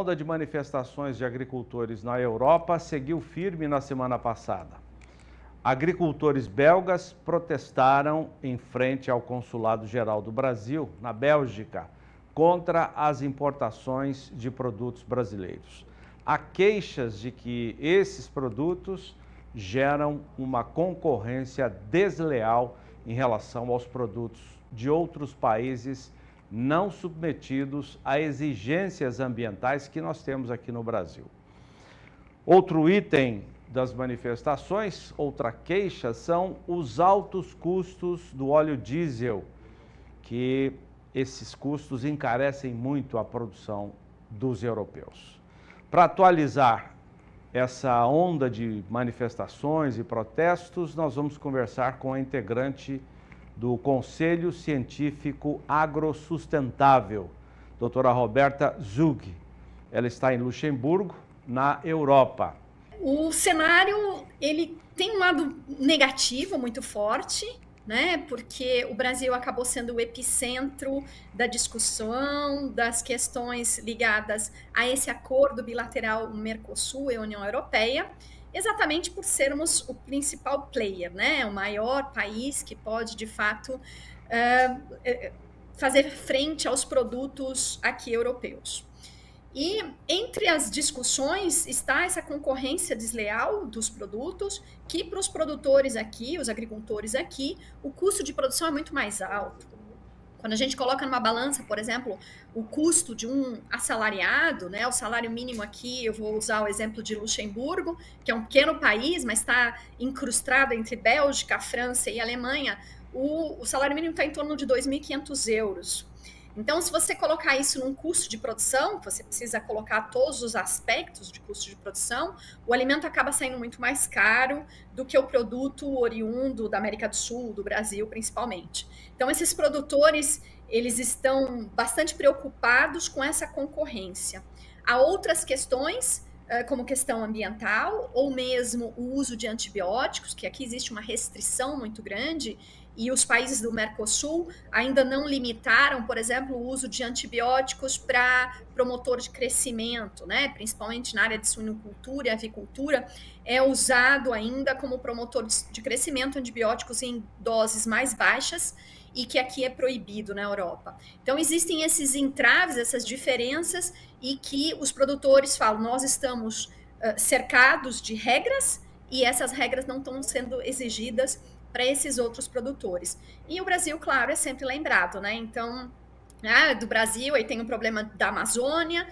onda de manifestações de agricultores na Europa seguiu firme na semana passada. Agricultores belgas protestaram em frente ao Consulado-Geral do Brasil, na Bélgica, contra as importações de produtos brasileiros. Há queixas de que esses produtos geram uma concorrência desleal em relação aos produtos de outros países não submetidos a exigências ambientais que nós temos aqui no Brasil. Outro item das manifestações, outra queixa, são os altos custos do óleo diesel, que esses custos encarecem muito a produção dos europeus. Para atualizar essa onda de manifestações e protestos, nós vamos conversar com a integrante do Conselho Científico Agrosustentável, doutora Roberta Zug. Ela está em Luxemburgo, na Europa. O cenário, ele tem um lado negativo muito forte, né? Porque o Brasil acabou sendo o epicentro da discussão, das questões ligadas a esse acordo bilateral Mercosul e União Europeia, exatamente por sermos o principal player, né? O maior país que pode, de fato, fazer frente aos produtos aqui europeus. E entre as discussões está essa concorrência desleal dos produtos, que para os produtores aqui, os agricultores aqui, o custo de produção é muito mais alto. Quando a gente coloca numa balança, por exemplo, o custo de um assalariado, né, o salário mínimo aqui, eu vou usar o exemplo de Luxemburgo, que é um pequeno país, mas está incrustado entre Bélgica, França e Alemanha, o salário mínimo está em torno de 2.500 euros. Então, se você colocar isso num custo de produção, você precisa colocar todos os aspectos de custo de produção, o alimento acaba saindo muito mais caro do que o produto oriundo da América do Sul, do Brasil, principalmente. Então, esses produtores, eles estão bastante preocupados com essa concorrência. Há outras questões, como questão ambiental, ou mesmo o uso de antibióticos, que aqui existe uma restrição muito grande, e os países do Mercosul ainda não limitaram, por exemplo, o uso de antibióticos para promotor de crescimento, né? Principalmente na área de suinocultura e avicultura, é usado ainda como promotor de crescimento antibióticos em doses mais baixas e que aqui é proibido na Europa. Então, existem esses entraves, essas diferenças, e que os produtores falam, nós estamos cercados de regras e essas regras não estão sendo exigidas para esses outros produtores. E o Brasil, claro, é sempre lembrado, né? Então, do Brasil, aí tem o problema da Amazônia,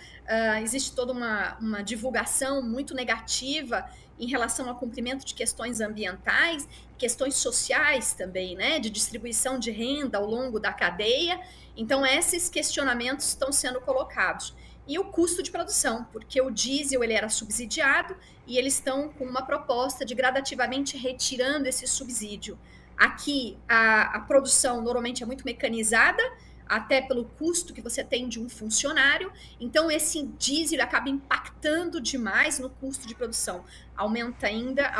existe toda uma divulgação muito negativa em relação ao cumprimento de questões ambientais, questões sociais também, né? De distribuição de renda ao longo da cadeia. Então, esses questionamentos estão sendo colocados. E o custo de produção, porque o diesel ele era subsidiado e eles estão com uma proposta de gradativamente retirando esse subsídio. Aqui, a produção normalmente é muito mecanizada, até pelo custo que você tem de um funcionário, então esse diesel acaba impactando demais no custo de produção.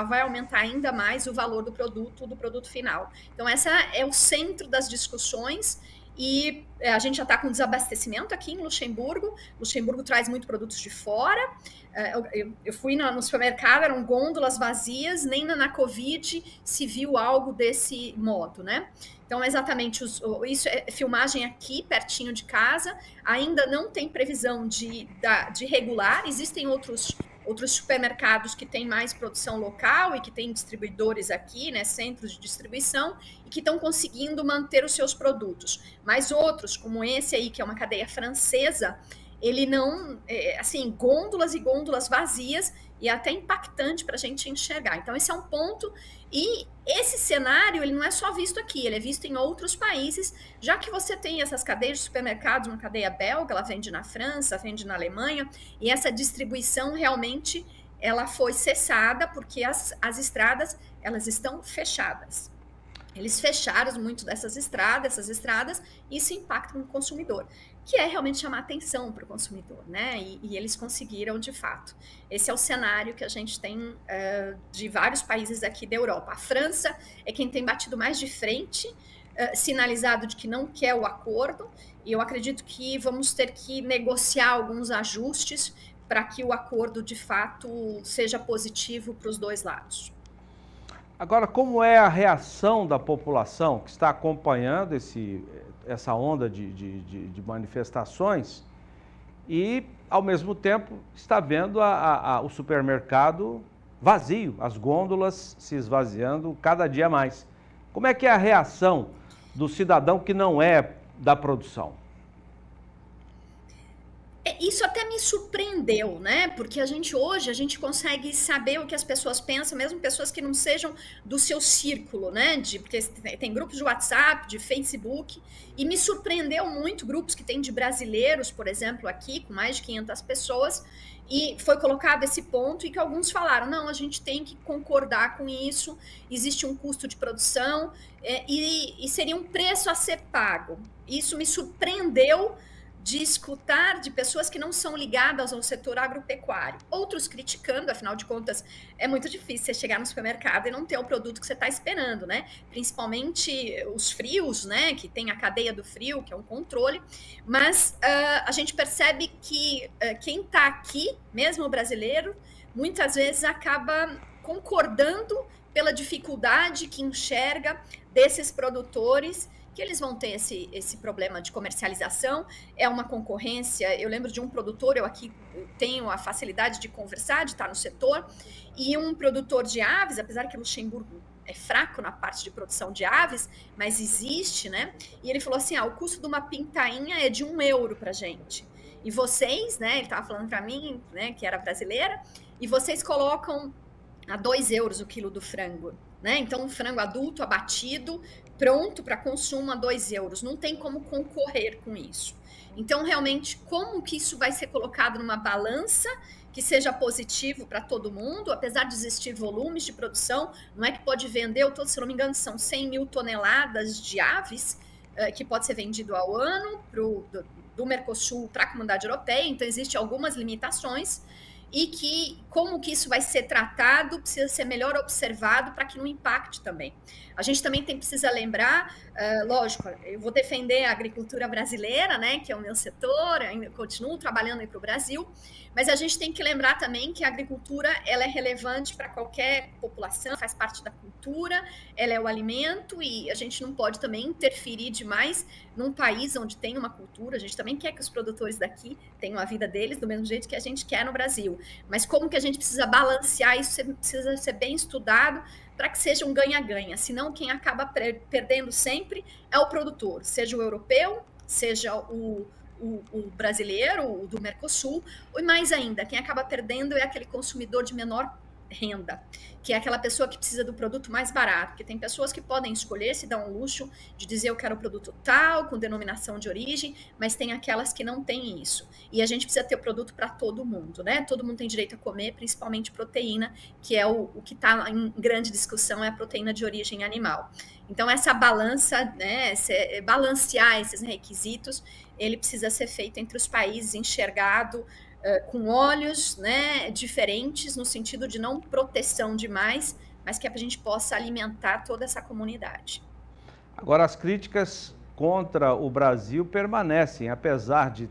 Vai aumentar ainda mais o valor do produto final. Então, essa é o centro das discussões. E a gente já está com desabastecimento aqui em Luxemburgo. Luxemburgo traz muito produtos de fora. Eu fui no supermercado, eram gôndolas vazias, nem na Covid se viu algo desse modo, né? Então, exatamente, isso é filmagem aqui, pertinho de casa. Ainda não tem previsão de regular. Existem outros supermercados que têm mais produção local e que têm distribuidores aqui, né, centros de distribuição, e que estão conseguindo manter os seus produtos. Mas outros, como esse aí, que é uma cadeia francesa, ele não, assim, gôndolas e gôndolas vazias, e é até impactante para a gente enxergar. Então, esse é um ponto, e esse cenário, ele não é só visto aqui, ele é visto em outros países, já que você tem essas cadeias de supermercados, uma cadeia belga, ela vende na França, vende na Alemanha, e essa distribuição realmente, ela foi cessada, porque as estradas, elas estão fechadas. Eles fecharam muito dessas estradas, e isso impacta no consumidor, que é realmente chamar atenção para o consumidor, né? E eles conseguiram, de fato. Esse é o cenário que a gente tem de vários países aqui da Europa. A França é quem tem batido mais de frente, sinalizado de que não quer o acordo, e eu acredito que vamos ter que negociar alguns ajustes para que o acordo, de fato, seja positivo para os dois lados. Agora, como é a reação da população que está acompanhando essa onda de manifestações e, ao mesmo tempo, está vendo o supermercado vazio, as gôndolas se esvaziando cada dia mais? Como é que é a reação do cidadão que não é da produção? Isso até me surpreendeu, né? Porque hoje a gente consegue saber o que as pessoas pensam, mesmo pessoas que não sejam do seu círculo, né? Porque tem grupos de WhatsApp, de Facebook, e me surpreendeu muito grupos que tem de brasileiros, por exemplo, aqui, com mais de 500 pessoas, e foi colocado esse ponto e que alguns falaram, não, a gente tem que concordar com isso, existe um custo de produção e seria um preço a ser pago. Isso me surpreendeu de escutar de pessoas que não são ligadas ao setor agropecuário. Outros criticando, afinal de contas, é muito difícil você chegar no supermercado e não ter o produto que você está esperando, né? Principalmente os frios, né? Que tem a cadeia do frio, que é um controle. Mas a gente percebe que quem está aqui, mesmo o brasileiro, muitas vezes acaba concordando pela dificuldade que enxerga desses produtores, que eles vão ter esse problema de comercialização, é uma concorrência. Eu lembro de um produtor, eu aqui tenho a facilidade de conversar, de estar no setor, e um produtor de aves, apesar que Luxemburgo é fraco na parte de produção de aves, mas existe, né? E ele falou assim, o custo de uma pintainha é de €1 pra gente. E vocês, né, ele estava falando para mim, né, que era brasileira, e vocês colocam a €2 o quilo do frango, né? Então, um frango adulto, abatido, pronto para consumo a €2. Não tem como concorrer com isso. Então, realmente, como que isso vai ser colocado numa balança que seja positivo para todo mundo, apesar de existir volumes de produção, não é que pode vender, se não me engano, são 100 mil toneladas de aves que pode ser vendido ao ano do Mercosul para a Comunidade Europeia, então existem algumas limitações, e que como que isso vai ser tratado precisa ser melhor observado para que não impacte também. A gente também precisa lembrar, lógico, eu vou defender a agricultura brasileira, né, que é o meu setor, ainda continuo trabalhando aí para o Brasil, mas a gente tem que lembrar também que a agricultura ela é relevante para qualquer população, faz parte da cultura, ela é o alimento e a gente não pode também interferir demais num país onde tem uma cultura. A gente também quer que os produtores daqui tenham a vida deles do mesmo jeito que a gente quer no Brasil. Mas como que a gente precisa balancear isso, precisa ser bem estudado para que seja um ganha-ganha. Senão quem acaba perdendo sempre é o produtor, seja o europeu, seja o brasileiro, o do Mercosul, e mais ainda, quem acaba perdendo é aquele consumidor de menor renda, que é aquela pessoa que precisa do produto mais barato, porque tem pessoas que podem escolher se dar um luxo de dizer eu quero o produto tal, com denominação de origem, mas tem aquelas que não têm isso. E a gente precisa ter o produto para todo mundo, né? Todo mundo tem direito a comer, principalmente proteína, que é o que está em grande discussão, é a proteína de origem animal. Então, essa balança, né, balancear esses requisitos, ele precisa ser feito entre os países, enxergado com olhos, né, diferentes, no sentido de não proteção demais, mas que a gente possa alimentar toda essa comunidade. Agora, as críticas contra o Brasil permanecem, apesar de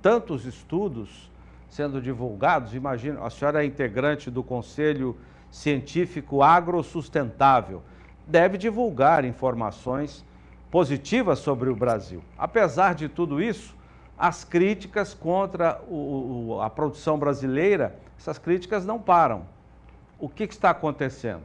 tantos estudos sendo divulgados. Imagina, a senhora é integrante do Conselho Científico Agrosustentável, deve divulgar informações positivas sobre o Brasil. Apesar de tudo isso, as críticas contra a produção brasileira, essas não param. O que está acontecendo?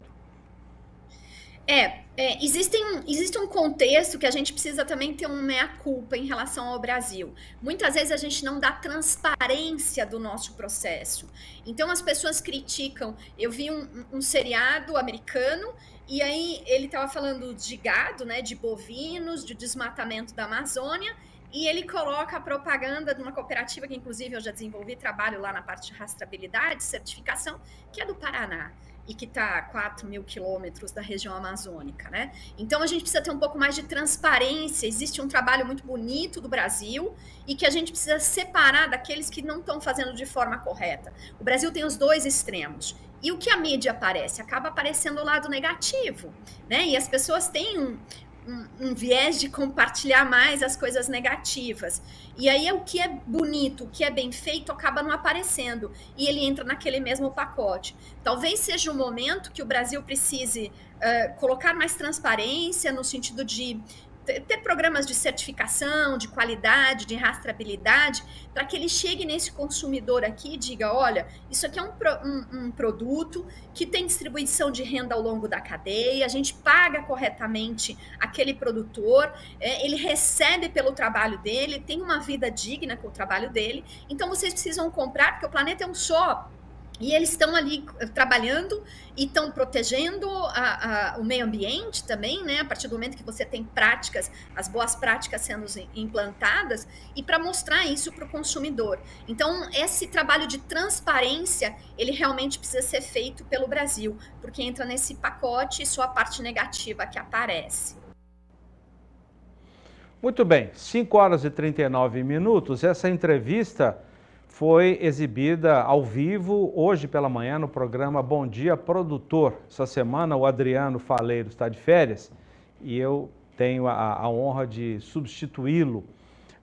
Existe um contexto que a gente precisa também ter um meia-culpa em relação ao Brasil. Muitas vezes a gente não dá transparência do nosso processo. Então as pessoas criticam. Eu vi um seriado americano e aí ele estava falando de gado, né, de bovinos, de desmatamento da Amazônia, e ele coloca a propaganda de uma cooperativa que, inclusive, eu já desenvolvi trabalho lá na parte de rastreabilidade, certificação, que é do Paraná e que está a 4.000 quilômetros da região amazônica, né? Então, a gente precisa ter um pouco mais de transparência. Existe um trabalho muito bonito do Brasil e que a gente precisa separar daqueles que não estão fazendo de forma correta. O Brasil tem os dois extremos. E o que a mídia aparece? Acaba aparecendo o lado negativo, né? E as pessoas têm um viés de compartilhar mais as coisas negativas. E aí o que é bonito, o que é bem feito, acaba não aparecendo. E ele entra naquele mesmo pacote. Talvez seja um momento que o Brasil precise colocar mais transparência no sentido de ter programas de certificação, de qualidade, de rastreabilidade, para que ele chegue nesse consumidor aqui e diga, olha, isso aqui é um produto que tem distribuição de renda ao longo da cadeia, a gente paga corretamente aquele produtor, ele recebe pelo trabalho dele, tem uma vida digna com o trabalho dele, então vocês precisam comprar, porque o planeta é um só. E eles estão ali trabalhando e estão protegendo o meio ambiente também, né? A partir do momento que você tem práticas, as boas práticas sendo implantadas, e para mostrar isso para o consumidor. Então, esse trabalho de transparência, ele realmente precisa ser feito pelo Brasil, porque entra nesse pacote e só a parte negativa que aparece. Muito bem, 5 horas e 39 minutos. Essa entrevista foi exibida ao vivo hoje pela manhã no programa Bom Dia Produtor. Essa semana o Adriano Faleiro está de férias e eu tenho a honra de substituí-lo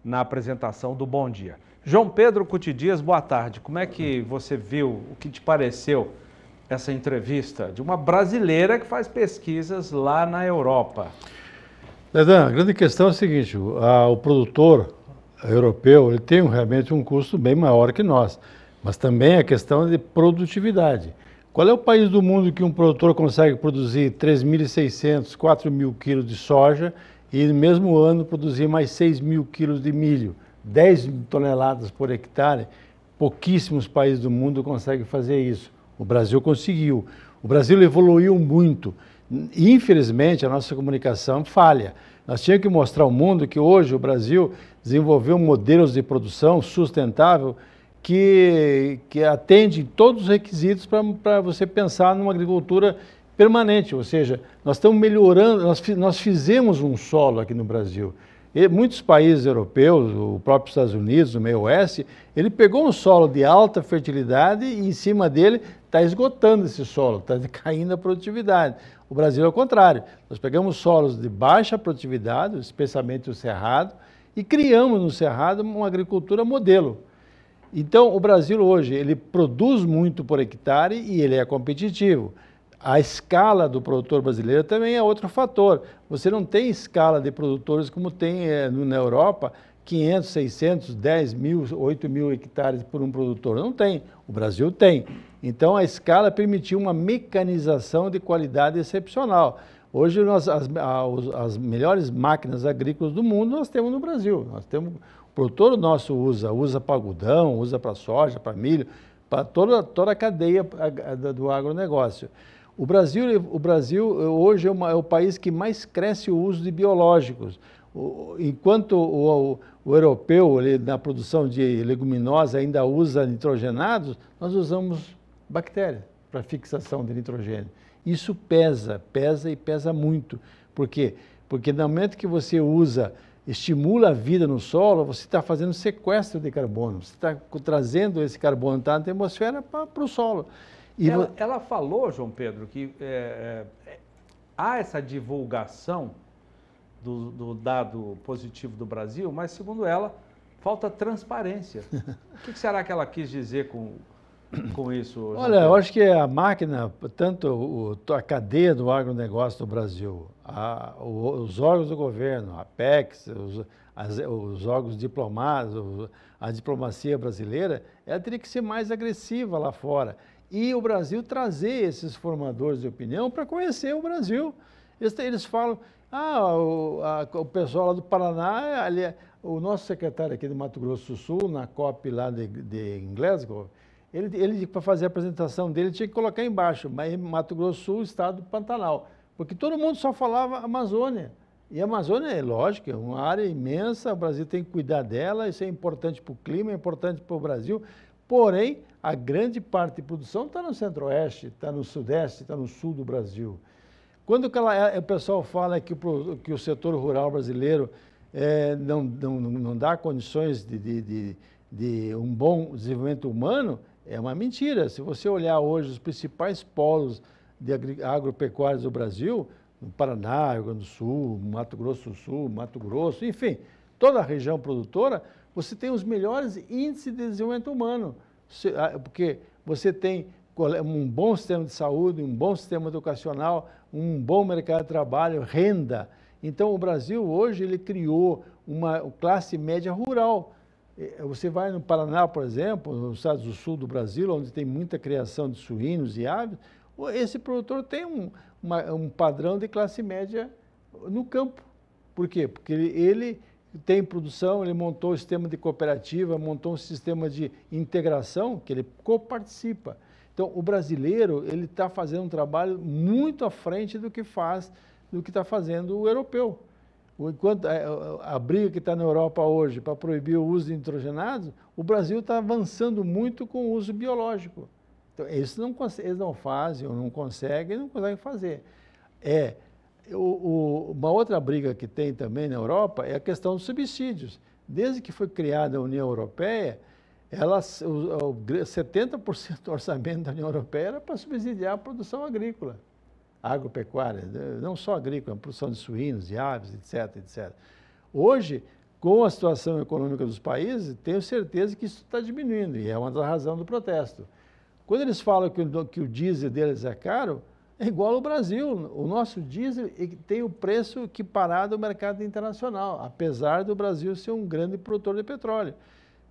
na apresentação do Bom Dia. João Pedro Cuti Dias, boa tarde. Como é que você viu, o que te pareceu essa entrevista de uma brasileira que faz pesquisas lá na Europa? Ledan, a grande questão é a seguinte, o produtor europeu, ele tem realmente um custo bem maior que nós, mas também a questão de produtividade. Qual é o país do mundo que um produtor consegue produzir 3.600, 4.000 quilos de soja e no mesmo ano produzir mais 6.000 quilos de milho, 10 toneladas por hectare? Pouquíssimos países do mundo conseguem fazer isso. O Brasil conseguiu. O Brasil evoluiu muito. Infelizmente, a nossa comunicação falha. Nós tínhamos que mostrar ao mundo que hoje o Brasil desenvolveu modelos de produção sustentável que atendem todos os requisitos para você pensar numa agricultura permanente, ou seja, nós estamos melhorando, nós fizemos um solo aqui no Brasil. E muitos países europeus, o próprio Estados Unidos, o meio oeste, ele pegou um solo de alta fertilidade e em cima dele está esgotando esse solo, está caindo a produtividade. O Brasil é o contrário, nós pegamos solos de baixa produtividade, especialmente o cerrado, e criamos no cerrado uma agricultura modelo. Então, o Brasil hoje, ele produz muito por hectare e ele é competitivo. A escala do produtor brasileiro também é outro fator. Você não tem escala de produtores como tem na Europa, 500, 600, 10 mil, 8 mil hectares por um produtor. Não tem. O Brasil tem. Então, a escala permitiu uma mecanização de qualidade excepcional. Hoje, as melhores máquinas agrícolas do mundo nós temos no Brasil. Nós temos, o produtor nosso usa para algodão, usa para soja, para milho, para toda a cadeia do agronegócio. O Brasil hoje é o país que mais cresce o uso de biológicos. Enquanto o europeu, na produção de leguminosa, ainda usa nitrogenados, nós usamos bactérias para fixação de nitrogênio. Isso pesa e pesa muito. Por quê? Porque no momento que você estimula a vida no solo, você está fazendo sequestro de carbono, você está trazendo esse carbono que está na atmosfera para o solo. E ela falou, João Pedro, que há essa divulgação do dado positivo do Brasil, mas, segundo ela, falta transparência. O que será que ela quis dizer com isso? João Olha, Pedro? eu acho que a máquina, tanto a cadeia do agronegócio do Brasil, os órgãos do governo, a Apex, os órgãos diplomados, a diplomacia brasileira, ela teria que ser mais agressiva lá fora. E o Brasil trazer esses formadores de opinião para conhecer o Brasil. Eles falam, o pessoal lá do Paraná, o nosso secretário aqui do Mato Grosso do Sul, na COP lá de Glasgow, ele para fazer a apresentação dele tinha que colocar embaixo, Mato Grosso do Sul, estado do Pantanal, porque todo mundo só falava Amazônia. E a Amazônia, é lógico, é uma área imensa, o Brasil tem que cuidar dela, isso é importante para o clima, é importante para o Brasil. Porém, a grande parte de produção está no centro-oeste, está no sudeste, está no sul do Brasil. Quando o pessoal fala que o setor rural brasileiro não dá condições de um bom desenvolvimento humano, é uma mentira. Se você olhar hoje os principais polos de agropecuários do Brasil, no Paraná, Rio Grande do Sul, Mato Grosso do Sul, Mato Grosso, enfim, toda a região produtora, você tem os melhores índices de desenvolvimento humano, porque você tem um bom sistema de saúde, um bom sistema educacional, um bom mercado de trabalho, renda. Então, o Brasil hoje ele criou uma classe média rural. Você vai no Paraná, por exemplo, nos estados do sul do Brasil, onde tem muita criação de suínos e aves, esse produtor tem um padrão de classe média no campo. Por quê? Porque ele tem produção, ele montou um sistema de cooperativa, montou um sistema de integração que ele coparticipa. Então, o brasileiro ele está fazendo um trabalho muito à frente do que está fazendo o europeu. Enquanto a briga que está na Europa hoje para proibir o uso de nitrogenados, o Brasil está avançando muito com o uso biológico. Então, eles não fazem, ou não conseguem fazer. Uma outra briga que tem também na Europa é a questão dos subsídios. Desde que foi criada a União Europeia, 70% do orçamento da União Europeia era para subsidiar a produção agrícola, agropecuária, não só agrícola, a produção de suínos, de aves, etc, etc. Hoje, com a situação econômica dos países, tenho certeza que isso está diminuindo, e é uma das razões do protesto. Quando eles falam que o diesel deles é caro, é igual ao Brasil. O nosso diesel tem o preço equiparado ao mercado internacional, apesar do Brasil ser um grande produtor de petróleo.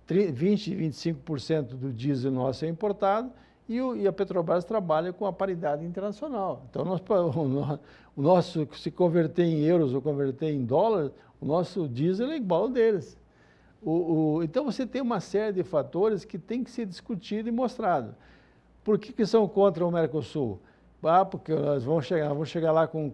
20, 25% do diesel nosso é importado e a Petrobras trabalha com a paridade internacional. Então, o nosso, se converter em euros ou converter em dólares, o nosso diesel é igual ao deles. Então, você tem uma série de fatores que tem que ser discutido e mostrado. Por que são contra o Mercosul? Porque nós vamos chegar lá com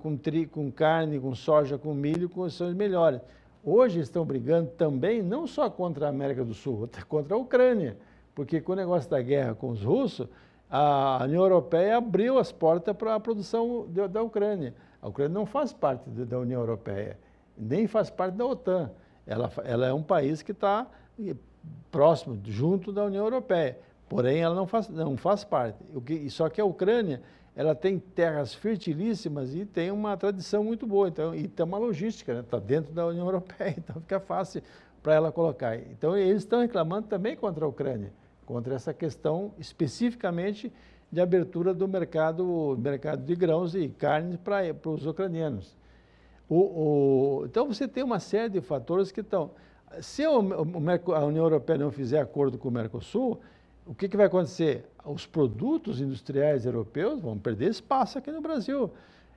carne, com soja, com milho, com condições melhores. Hoje estão brigando também, não só contra a América do Sul, até contra a Ucrânia, porque com o negócio da guerra com os russos, a União Europeia abriu as portas para a produção da Ucrânia. A Ucrânia não faz parte da União Europeia, nem faz parte da OTAN. Ela é um país que está próximo, junto da União Europeia, porém ela não faz parte. Só que a Ucrânia, ela tem terras fertilíssimas e tem uma tradição muito boa, então, e tem uma logística, está dentro da União Europeia, então fica fácil para ela colocar. Então, eles estão reclamando também contra a Ucrânia, contra essa questão especificamente de abertura do mercado de grãos e carnes para os ucranianos. Então, você tem uma série de fatores que estão... Se a União Europeia não fizer acordo com o Mercosul, o que vai acontecer? Os produtos industriais europeus vão perder espaço aqui no Brasil.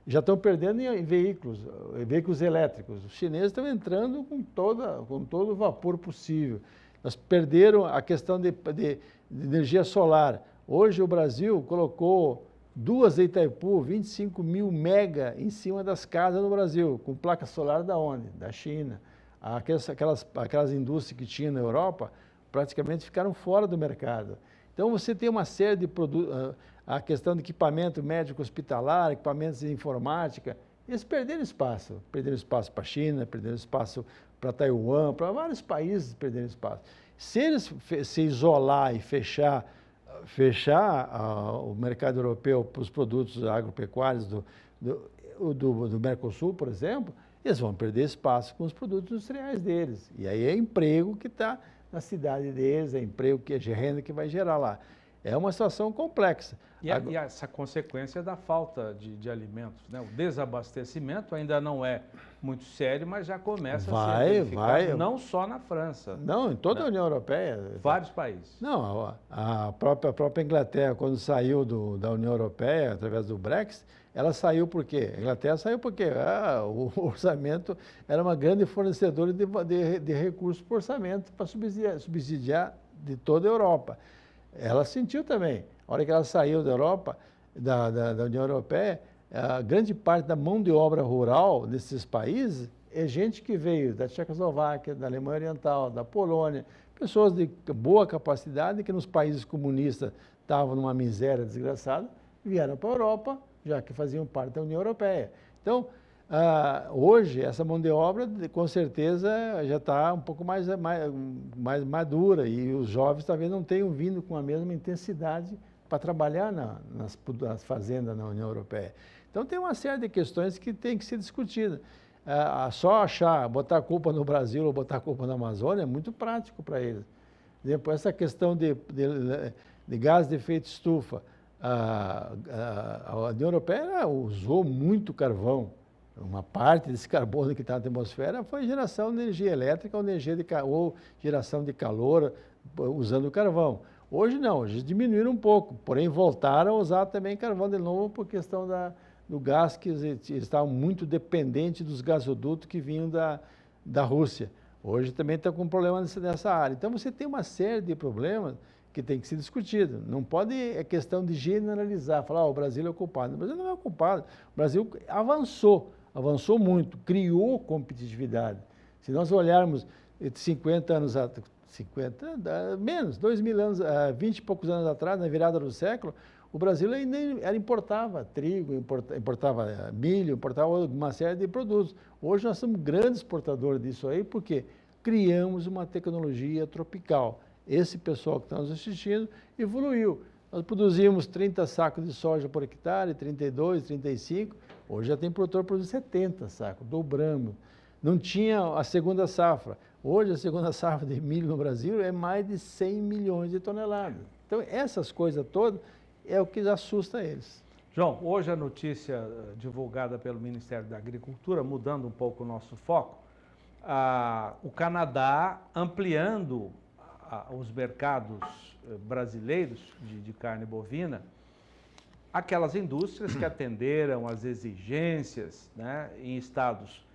Já estão perdendo em veículos elétricos. Os chineses estão entrando com todo o vapor possível. Nós perderam a questão de energia solar. Hoje o Brasil colocou 2 Itaipu, 25 mil mega em cima das casas no Brasil, com placa solar da onde? Da China. Aquelas indústrias que tinha na Europa praticamente ficaram fora do mercado. Então, você tem uma série de produtos, a questão de equipamento médico hospitalar, equipamentos de informática, eles perderam espaço para a China, perderam espaço para Taiwan, para vários países perderam espaço. Se eles se isolar e fechar o mercado europeu para os produtos agropecuários do Mercosul, por exemplo, eles vão perder espaço com os produtos industriais deles. E aí é emprego que está na cidade deles, é emprego que é renda que vai gerar lá. É uma situação complexa. E essa consequência da falta de alimentos, né? O desabastecimento ainda não é muito sério, mas já começa a ser verificado, não só na França. Não, em toda a União Europeia. Vários países. Não, a própria Inglaterra, quando saiu da União Europeia, através do Brexit, ela saiu por quê? A Inglaterra saiu porque o orçamento era uma grande fornecedora de recursos para o orçamento, para subsidiar de toda a Europa. Ela sentiu também. A hora que ela saiu da Europa, da União Europeia, a grande parte da mão de obra rural desses países é gente que veio da Tchecoslováquia, da Alemanha Oriental, da Polônia, pessoas de boa capacidade que nos países comunistas estavam numa miséria desgraçada, vieram para a Europa, já que faziam parte da União Europeia. Então, hoje, essa mão de obra, com certeza, já está um pouco mais madura e os jovens talvez não tenham vindo com a mesma intensidade para trabalhar nas fazendas na União Europeia. Então, Então tem uma série de questões que tem que ser discutidas. Só botar a culpa no Brasil ou botar a culpa na Amazônia é muito prático para eles. Depois, essa questão de gás de efeito estufa, a União Europeia usou muito carvão. Uma parte desse carbono que está na atmosfera foi geração de energia elétrica ou geração de calor usando carvão. Hoje não, hoje diminuíram um pouco, porém voltaram a usar também carvão de novo por questão do gás, que eles estavam muito dependentes dos gasodutos que vinham da Rússia. Hoje também está com problema nessa área. Então você tem uma série de problemas que tem que ser discutido. Não pode, é questão de generalizar, falar o Brasil é o culpado. O Brasil não é o culpado. O Brasil avançou muito, criou competitividade. Se nós olharmos 50 anos atrás, menos, 2.000 anos, 20 e poucos anos atrás, na virada do século, o Brasil ainda importava trigo, importava milho, importava uma série de produtos. Hoje nós somos grandes exportadores disso aí, porque criamos uma tecnologia tropical. Esse pessoal que está nos assistindo evoluiu. Nós produzimos 30 sacos de soja por hectare, 32, 35, hoje já tem produtor que produz 70 sacos, dobramos. Não tinha a segunda safra. Hoje a segunda safra de milho no Brasil é mais de 100 milhões de toneladas. Então essas coisas todas é o que assusta eles. João, hoje a notícia divulgada pelo Ministério da Agricultura, mudando um pouco o nosso foco, o Canadá ampliando os mercados brasileiros de carne bovina, aquelas indústrias que atenderam às exigências, né, em estados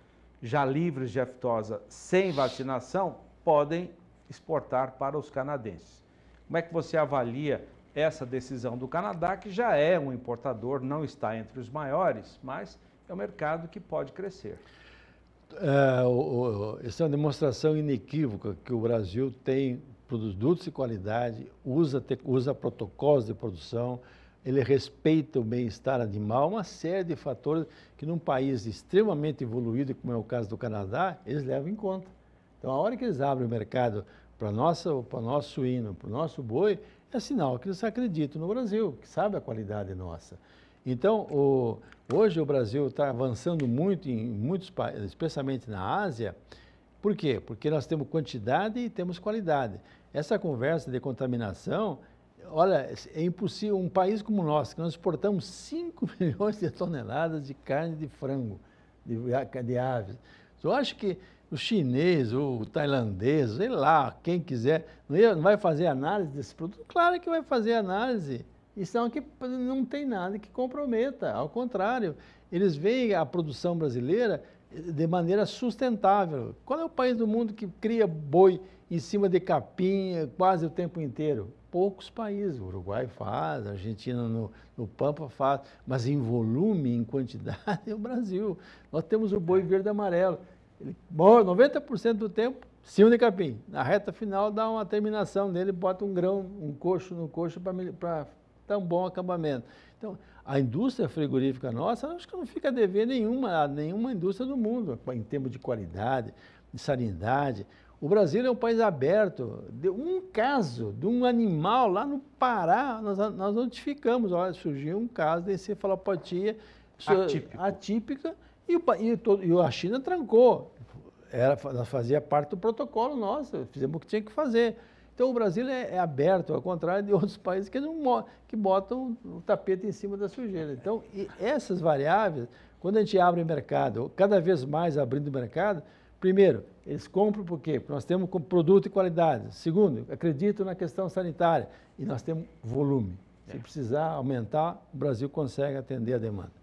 já livres de aftosa sem vacinação, podem exportar para os canadenses. Como é que você avalia essa decisão do Canadá, que já é um importador, não está entre os maiores, mas é um mercado que pode crescer? Essa é uma demonstração inequívoca que o Brasil tem produtos de qualidade, usa protocolos de produção, ele respeita o bem-estar animal, uma série de fatores que num país extremamente evoluído, como é o caso do Canadá, eles levam em conta. Então, a hora que eles abrem o mercado para o nosso suíno, para o nosso boi, é sinal que eles acreditam no Brasil, que sabe a qualidade nossa. Então, hoje o Brasil está avançando muito em muitos países, especialmente na Ásia. Por quê? Porque nós temos quantidade e temos qualidade. Essa conversa de contaminação, olha, é impossível. Um país como o nosso, que nós exportamos 5 milhões de toneladas de carne de frango, de aves. Eu acho que o chinês, o tailandês, sei lá, quem quiser, não vai fazer análise desse produto? Claro que vai fazer análise. Isso não tem nada que comprometa, ao contrário, eles veem a produção brasileira de maneira sustentável. Qual é o país do mundo que cria boi em cima de capim quase o tempo inteiro? Poucos países. O Uruguai faz, a Argentina no Pampa faz, mas em volume, em quantidade, é o Brasil. Nós temos o boi verde e amarelo. Ele morre 90% do tempo em cima de capim. Na reta final dá uma terminação dele, bota um grão, um coxo no coxo para dar um bom acabamento. Então, a indústria frigorífica nossa, acho que não fica a dever nenhuma indústria do mundo, em termos de qualidade, de sanidade. O Brasil é um país aberto. De um caso de um animal lá no Pará, nós notificamos, olha, surgiu um caso de encefalopatia atípica e a China trancou. Fazia parte do protocolo nosso, fizemos o que tinha que fazer. Então, o Brasil é aberto, ao contrário de outros países que botam o tapete em cima da sujeira. Então, essas variáveis, quando a gente abre o mercado, cada vez mais abrindo o mercado, primeiro, eles compram por quê? Porque nós temos produto de qualidade. Segundo, acreditam na questão sanitária. E nós temos volume. Se precisar aumentar, o Brasil consegue atender a demanda.